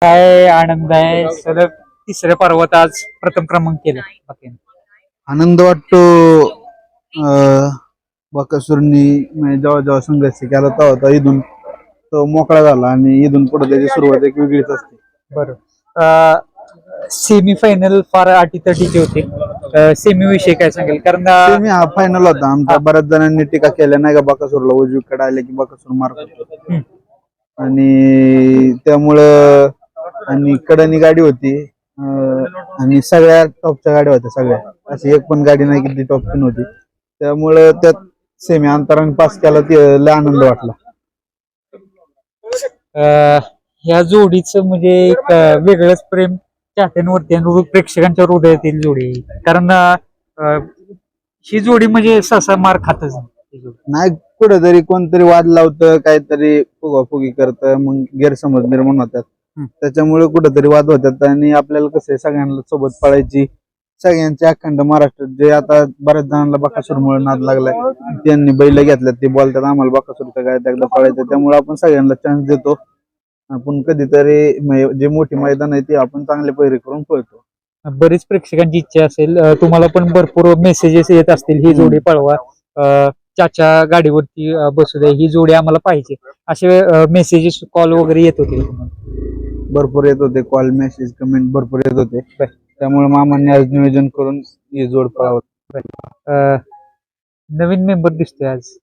काय आनंद आहे, सलग तिसऱ्या पर्वात आज प्रथम क्रमांक केला बाकीने. आनंद वाटतो. बकासूरनी म्हणजे जेव्हा जेव्हा संघर्ष केला तेव्हा इथून तो मोकळा झाला आणि इथून पुढे त्याची सुरुवात एक वेगळीच असते. बरोबर. सेमी फायनल फार अटीतटीचे होते. सेमी विषयी काय सांगेल? कारण सेमी हा फायनल होता आमचा. बऱ्याच जणांनी टीका केल्या नाही का बकासूरला उजवीकडे आले की बकासूर मारतो आणि त्यामुळं आणि कडनी गाडी होती आणि सगळ्या टॉपच्या गाड्या होत्या. सगळ्या अशी एक पण गाडी नाही की ती टॉपची नव्हती. त्यामुळं त्यात सेमी अंतराने पास केला ते लय आनंद वाटला. ह्या जोडीचं म्हणजे एक वेगळंच प्रेम चाहत्यांवरती आणि प्रेक्षकांच्या हृदयातील जोडी आहे. कारण ही जोडी म्हणजे सहसा मार खातच नाही. कुठेतरी कोणतरी वाद लावतं, काहीतरी फुगाफुगी करतं, मग गैरसमज निर्माण होतात. त्याच्यामुळे कुठेतरी वाद होतात आणि आपल्याला कसं आहे सगळ्यांना सोबत पळायची. सगळ्यांच्या अखंड महाराष्ट्रात जे आता बऱ्याच जणांना बकासूरमुळे नाद लागलाय, त्यांनी बैल घेतल्यात ते बोलतात आम्हाला बकासूरचं काय एकदा पळायचं. त्यामुळे आपण सगळ्यांना चान्स देतो. आपण कधीतरी जे मोठी मैदान आहे ते आपण चांगले पहिरे करून पळतो. बरीच प्रेक्षकांची इच्छा असेल, तुम्हाला पण भरपूर मेसेजेस येत असतील, ही जोडी पळवा, चाचा गाडीवरती बसू दे, ही जोडी आम्हाला पाहिजे, असे मेसेजेस कॉल वगैरे येत होते? भरपूर येत होते कॉल, मेसेज, कमेंट भरपूर येत होते. त्यामुळे मामांनी आज नियोजन करून ही जोड पळावं. नवीन मेंबर दिसतोय आज?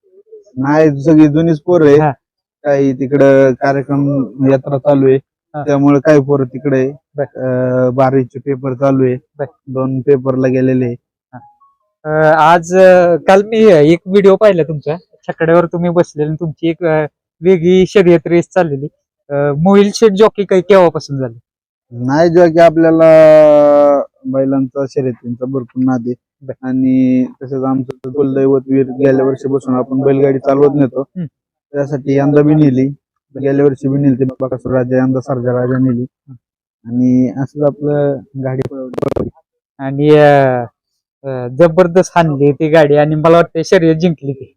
नाही, सगळी जुनीच पोरं आहे. काही तिकडं कार्यक्रम यात्रा चालू आहे त्यामुळे काही पोरं तिकडे आहे. 12वीचे पेपर चालू आहे, 2 पेपरला गेलेले. आज काल मी एक व्हिडिओ पाहिला तुमच्या, छकड्यावर तुम्ही बसलेले, तुमची एक वेगळी शर्यत रेस चाललेली. मोहिल शेठ जॉकी काही केव्हापासून झाले? नाही, जॉकी आपल्याला बैलांचा शर्यतींचा भरपूर नाद आहे आणि तसंच आमचं कुलदैवत वीर गेल्या वर्षी बसून आपण बैलगाडी चालवत नेतो. त्यासाठी यंदा बी नेली, गेल्या वर्षी बी नेली बकासूर राजा, यंदा सर्जा राजा नेली आणि असंच आपलं गाडी पळवली आणि जबरदस्त हाणली ती गाडी आणि मला वाटतं शर्यत जिंकली ती.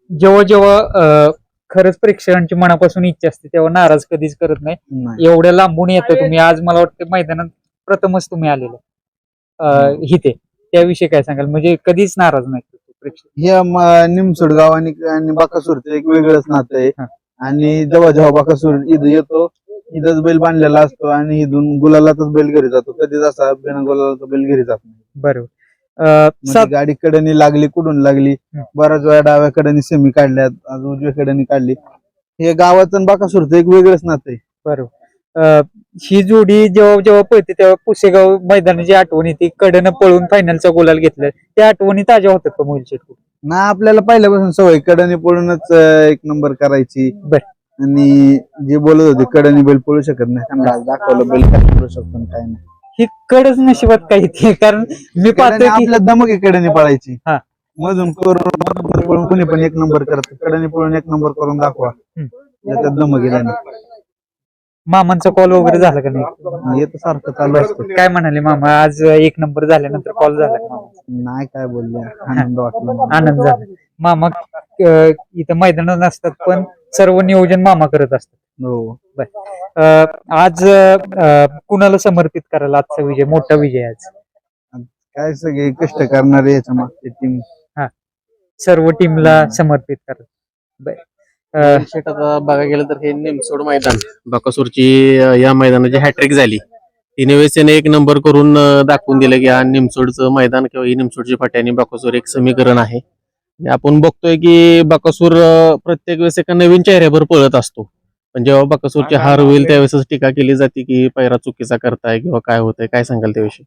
जेव्हा जेव्हा खरंच प्रेक्षकांची मनापासून इच्छा असते तेव्हा नाराज कधीच करत नाही. एवढ्या लांबून येतं तुम्ही, आज मला वाटतं मैदानात प्रथमच तुम्ही आलेले इथे, त्याविषयी काय सांगाल? म्हणजे कधीच नाराज नाही प्रेक्षक? हे निमसोड गाव आणि बकासूरचं एक वेगळंच नातं आहे. आणि जेव्हा जेव्हा बकासूर इथं येतो, इथंच बैल बांधलेला असतो आणि इथून गुलालातच बैल घरी जातो. कधीच असा बिना गुलालाचा बैल घरी जात नाही. बरोबर. गाडी कडनी लागली, कुठून लागली, बऱ्याच वेळा डाव्या कडनी सेमी काढल्यात, आज उजव्या कडनी काढली. हे गावाचं आणि बकासूरचं एक वेगळंच नातं आहे. बरोबर. ही जोडी जेव्हा जेव्हा पळते तेव्हा पुसेगाव मैदानाची आठवण येते, कडनं पळून फायनलचा गोलाल घेतलाय, त्या आठवणी ताज्या होतात का मोहिल शेठ? ना, आपल्याला पहिल्यापासून सवय कडनी पळूनच एक नंबर करायची. आणि जे बोलत होते कडनी बैल पळू शकत नाही, त्यांना दाखवलं बैल काय पळू शकतो काय नाही. ही कडच नशिबात काही ते, कारण मी पाहतोय आपल्या दमक कडनी पळायची. मधून पळून कोणी पण एक नंबर करत, कडनी पळून एक नंबर करून दाखवा, याच्यात दमक आहे. मामांचा कॉल वगैरे झाला का नाही? येत सारखं चालू असतं. काय म्हणाले मामा आज एक नंबर झाल्यानंतर? कॉल झाला का मामा? नाही, काय बोलले, आनंद वाटला. आनंद झाला. मामा इथं मैदानात नसतात पण सर्व नियोजन मामा करत असतात. हो. आज कुणाला समर्पित करायला आजचा विजय, मोठा विजय आज? काय सगळे कष्ट करणारे याच्या मागची टीम, सर्व टीमला समर्पित करत. शेट, आता बघायला गेलं तर हे निमसोड मैदान, बकासूरची या मैदानाची हॅट्रिक झाली. तिने वेळेस त्याने एक नंबर करून दाखवून दिलं की हा निमसोडचं मैदान किंवा ही निमसोडची फाटी आणि बकासूर एक समीकरण आहे. आपण बघतोय की बकासूर प्रत्येक वेळेस एका नवीन चेहऱ्यावर पळत असतो, पण जेव्हा बकासूरची हार होईल त्यावेळेस टीका केली जाते की पैरा चुकीचा करताय किंवा काय होतंय. काय सांगाल त्याविषयी?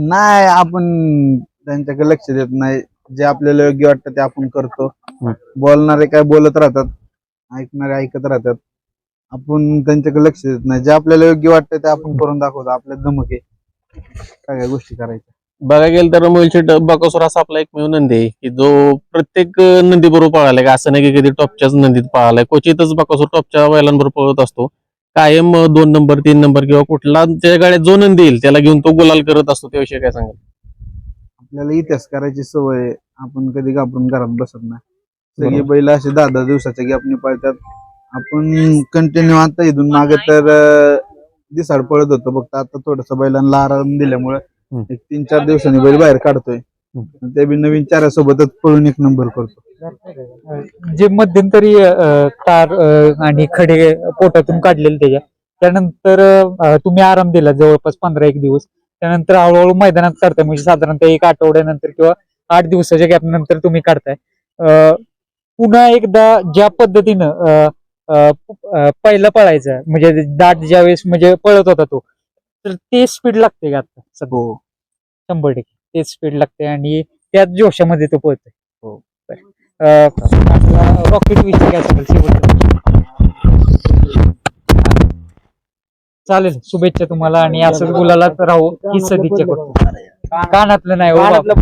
नाही, आपण त्यांच्याकडे लक्ष देत नाही. जे आपल्याला योग्य वाटतं ते आपण करतो. बोलणारे काय बोलत राहतात, ऐकणारे ऐकत राहतात. आपण त्यांच्याकडे लक्ष देत नाही. जे आपल्याला योग्य वाटतं ते आपण करून दाखवतो. आपल्या धमक आहे सगळ्या गोष्टी करायच्या. बघायला गेलं तर मोहिल बकासूर असा आपला एकमेव नंदी आहे की जो प्रत्येक नंदी बरोबर पळालाय. असं नाही की कधी टॉपच्याच नंदीत पळालाय, क्वचितच बकासूर टॉपच्या बैलांबरोबर पळत असतो. कायम 2 नंबर 3 नंबर किंवा कुठला त्या गाड्यात जो नंदी येईल त्याला घेऊन तो गुलाल करत असतो. त्याविषयी काय सांगाल? आपल्याला इतिहास करायची सवय, आपण कधी घाबरून घरात बसत नाही. सगळी बैल असे 10-10 दिवसाच्या गॅपने पळतात आपण कंटिन्यू आता इथून मागे तर दिसाड पळत होतो, फक्त आता थोडस बैलांना आराम दिल्यामुळे एक 3-4 दिवसांनी बैल बाहेर काढतोय. ते बी नवीन चाऱ्यासोबतच पळून एक नंबर करतो. जे मध्यंतरी तार आणि खडे पोटातून काढलेले त्यानंतर तुम्ही आराम दिला जवळपास 15-1 दिवस. त्यानंतर हळूहळू मैदानात काढताय, म्हणजे साधारणतः 1 आठवड्यानंतर किंवा 8 दिवसाच्या गॅप नंतर तुम्ही काढताय. पुन्हा एकदा ज्या पद्धतीनं पहिला पळायचा, म्हणजे दाट ज्यावेळेस म्हणजे पळत होता तो, तर ते स्पीड लागते का आता सध्या? 100% तेच स्पीड लागते आणि त्याच जोशामध्ये तो पळतोय. हो. रॉकेट विषय काय सांगाल शेवटचं? चालेल, शुभेच्छा तुम्हाला आणि असंच गुलालात राहू ही सदिच्छा करतो. कानातलं नाही हो बाबा.